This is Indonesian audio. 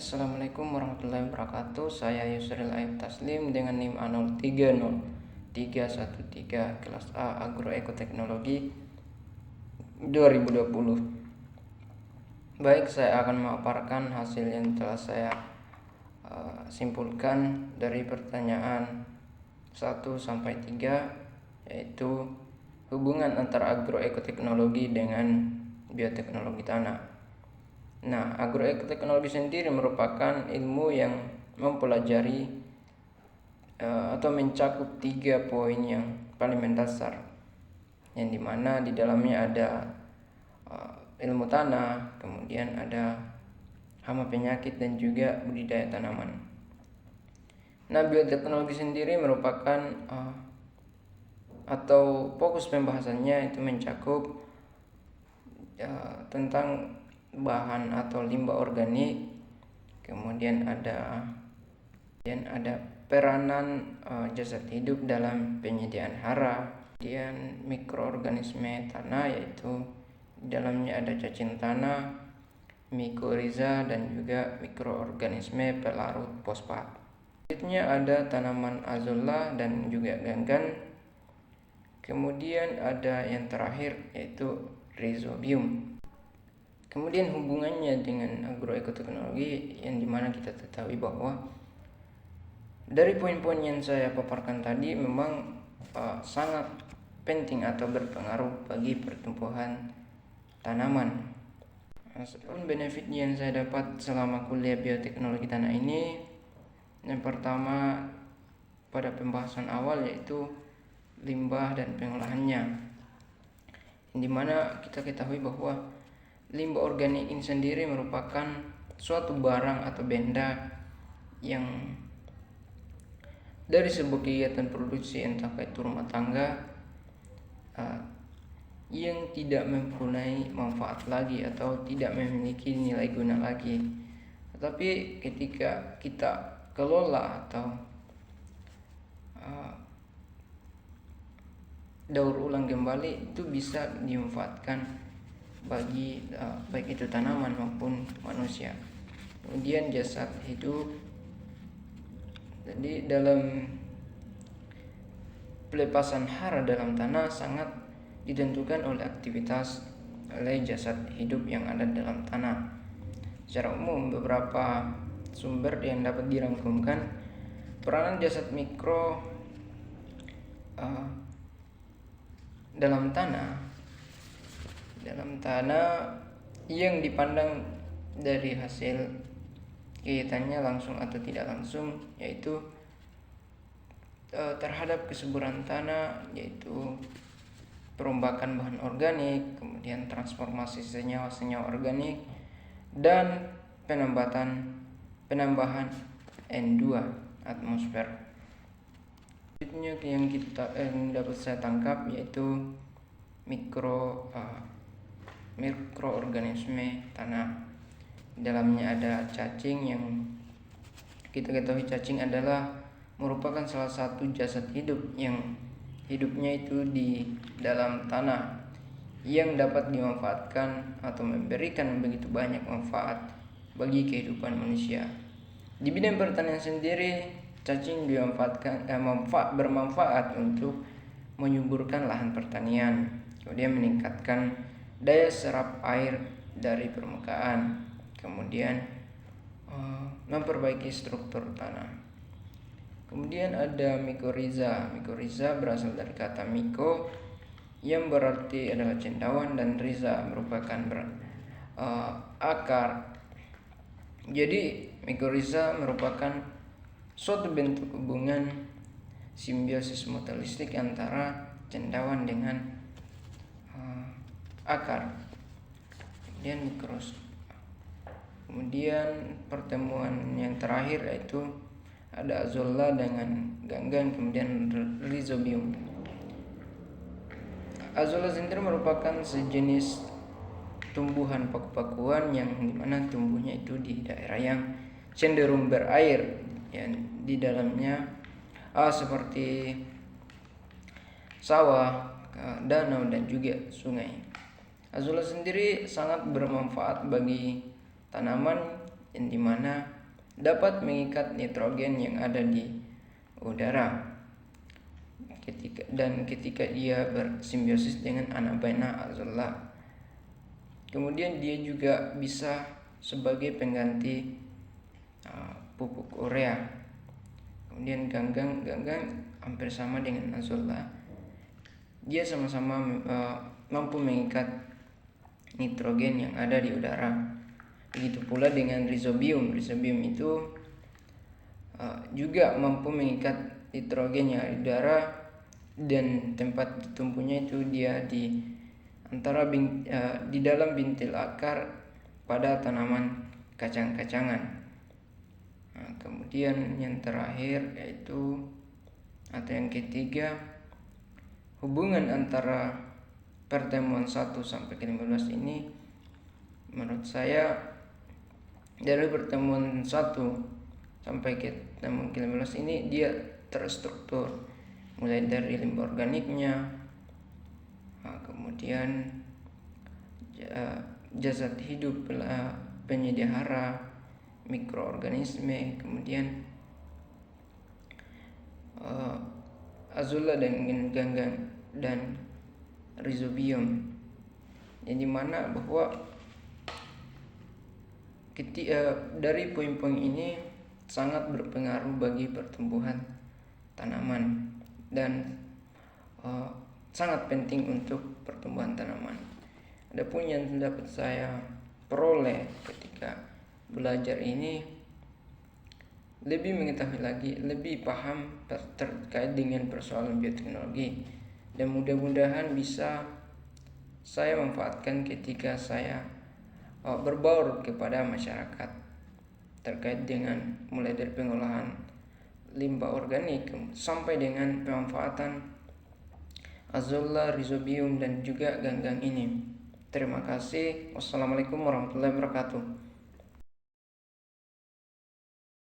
Assalamualaikum warahmatullahi wabarakatuh. Saya Yusril Aib Taslim dengan NIM A030313 kelas A Agroekoteknologi 2020. Baik, saya akan memaparkan hasil yang telah saya simpulkan dari pertanyaan 1 sampai 3, yaitu hubungan antara agroekoteknologi dengan bioteknologi tanah. Nah, agroekoteknologi sendiri merupakan ilmu yang mempelajari atau mencakup 3 poin yang paling mendasar, yang dimana di dalamnya ada ilmu tanah, kemudian ada hama penyakit dan juga budidaya tanaman. Nah, bioteknologi sendiri merupakan atau fokus pembahasannya itu mencakup tentang bahan atau limbah organik, kemudian ada peranan jasad hidup dalam penyediaan hara, kemudian mikroorganisme tanah, yaitu di dalamnya ada cacing tanah, mikorizа dan juga mikroorganisme pelarut fosfat. Selanjutnya ada tanaman azolla dan juga ganggan. Kemudian ada yang terakhir yaitu rhizobium. Kemudian hubungannya dengan agroekoteknologi, yang dimana kita ketahui bahwa dari poin-poin yang saya paparkan tadi memang sangat penting atau berpengaruh bagi pertumbuhan tanaman. Sebelum benefit yang saya dapat selama kuliah bioteknologi tanah ini, yang pertama pada pembahasan awal yaitu limbah dan pengolahannya, yang dimana kita ketahui bahwa limbah organik ini sendiri merupakan suatu barang atau benda yang dari sebuah kegiatan produksi, entah itu rumah tangga, yang tidak mempunyai manfaat lagi atau tidak memiliki nilai guna lagi. Tetapi ketika kita kelola atau daur ulang kembali, itu bisa dimanfaatkan bagi baik itu tanaman maupun manusia. Kemudian jasad hidup, jadi dalam pelepasan hara dalam tanah sangat ditentukan oleh aktivitas oleh jasad hidup yang ada dalam tanah. Secara umum beberapa sumber yang dapat dirangkumkan peranan jasad mikro dalam tanah yang dipandang dari hasil kegiatannya langsung atau tidak langsung, yaitu terhadap kesuburan tanah, yaitu perombakan bahan organik, kemudian transformasi senyawa-senyawa organik, dan penambahan N2 atmosfer. Selanjutnya yang dapat saya tangkap yaitu mikroorganisme tanah. Dalamnya ada cacing, yang kita ketahui cacing adalah merupakan salah satu jasad hidup yang hidupnya itu di dalam tanah, yang dapat dimanfaatkan atau memberikan begitu banyak manfaat bagi kehidupan manusia. Di bidang pertanian sendiri, cacing bermanfaat untuk menyuburkan lahan pertanian, kemudian meningkatkan daya serap air dari permukaan, kemudian memperbaiki struktur tanah. Kemudian ada mikorizа. Mikorizа berasal dari kata miko yang berarti adalah cendawan, dan riza merupakan akar. Jadi mikorizа merupakan suatu bentuk hubungan simbiosis mutualistik antara cendawan dengan akar. Kemudian pertemuan yang terakhir yaitu ada azolla dengan ganggan, kemudian rhizobium. Azolla sendiri merupakan sejenis tumbuhan paku-pakuan yang dimana tumbuhnya itu di daerah yang cenderung berair, yang di dalamnya seperti sawah, danau dan juga sungai. Azolla sendiri sangat bermanfaat bagi tanaman, yang dimana dapat mengikat nitrogen yang ada di udara. Ketika dia bersimbiosis dengan Anabaena azolla, kemudian dia juga bisa sebagai pengganti pupuk urea. Kemudian ganggang hampir sama dengan azolla, dia sama-sama mampu mengikat nitrogen yang ada di udara. Begitu pula dengan rhizobium. Rhizobium itu juga mampu mengikat nitrogen yang ada di udara, dan tempat tumbuhnya itu dia di dalam bintil akar pada tanaman kacang-kacangan. Kemudian yang terakhir yaitu atau yang ketiga, hubungan antara pertemuan 1 sampai ke-15 ini menurut saya dari pertemuan 1 sampai ke pertemuan ke-15 ini dia terstruktur, mulai dari limbah organiknya, kemudian zat hidup, penyedia hara, mikroorganisme, kemudian azolla dengan ganggang dan rhizobium, yang dimana bahwa dari poin-poin ini sangat berpengaruh bagi pertumbuhan tanaman dan sangat penting untuk pertumbuhan tanaman. Adapun yang dapat saya peroleh ketika belajar ini, lebih mengetahui lagi, lebih paham terkait dengan persoalan bioteknologi, dan mudah-mudahan bisa saya manfaatkan ketika saya berbaur kepada masyarakat terkait dengan mulai dari pengolahan limbah organik sampai dengan pemanfaatan azolla, rhizobium, dan juga ganggang ini. Terima kasih. Wassalamualaikum warahmatullahi wabarakatuh.